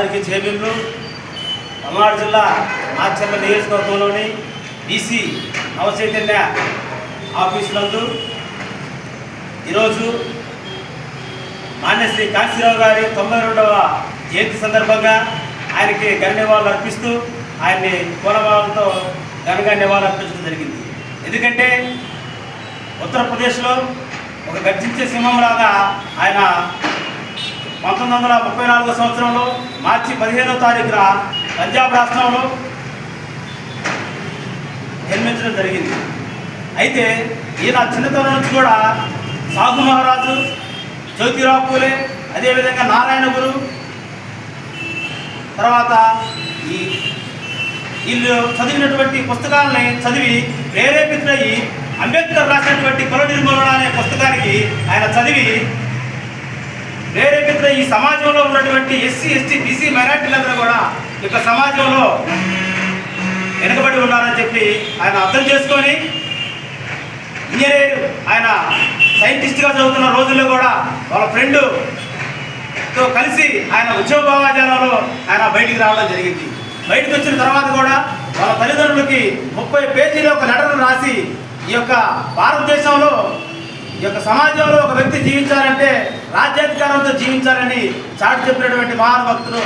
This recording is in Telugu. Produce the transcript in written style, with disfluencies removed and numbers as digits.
అందరికీ జేబీలు. పల్నాడు జిల్లా మాచర్ల నియోజకవర్గంలోని బీసీ నవచైతన్య ఆఫీసు నందు ఈరోజు మాన్యశ్రీ కాశీరావు గారి 92వ జయంతి సందర్భంగా ఆయనకి ఘన నివాళులు అర్పిస్తూ ఆయన్ని పూలమాలతో ఘనంగా నివాళులు అర్పించడం జరిగింది. ఎందుకంటే ఉత్తరప్రదేశ్లో ఒక గర్జించే సింహంలాగా ఆయన 1934 సంవత్సరంలో మార్చి 15వ తారీఖున పంజాబ్ రాష్ట్రంలో జన్మించడం జరిగింది. అయితే ఈయన చిన్నతనం నుంచి కూడా సాహు మహారాజు, జ్యోతిరావు పూలే, అదేవిధంగా నారాయణ గురు, తర్వాత వీళ్ళు చదివినటువంటి పుస్తకాలని చదివి ప్రేరేపితులయ్యి అంబేద్కర్ రాసినటువంటి కుల నిర్మూలన అనే పుస్తకానికి ఆయన చదివి ప్రేరేపితులై ఈ సమాజంలో ఉన్నటువంటి ఎస్సీ, ఎస్టీ, బీసీ మైనార్టీలందరూ కూడా ఇక సమాజంలో వెనుకబడి ఉన్నారని చెప్పి ఆయన అర్థం చేసుకొని ఇంజనీర్, ఆయన సైంటిస్ట్గా చదువుతున్న రోజుల్లో కూడా వాళ్ళ ఫ్రెండ్తో కలిసి ఆయన ఉద్యోగ భావాజాలంలో ఆయన బయటికి రావడం జరిగింది. బయటకు వచ్చిన తర్వాత కూడా వాళ్ళ తల్లిదండ్రులకి 30 పేజీలో ఒక లెటర్ను రాసి ఈ యొక్క భారతదేశంలో ఈ యొక్క సమాజంలో ఒక వ్యక్తి జీవించాలంటే రాజ్యాధికారంతో జీవించాలని చాటి చెప్పినటువంటి మహానుభక్తులు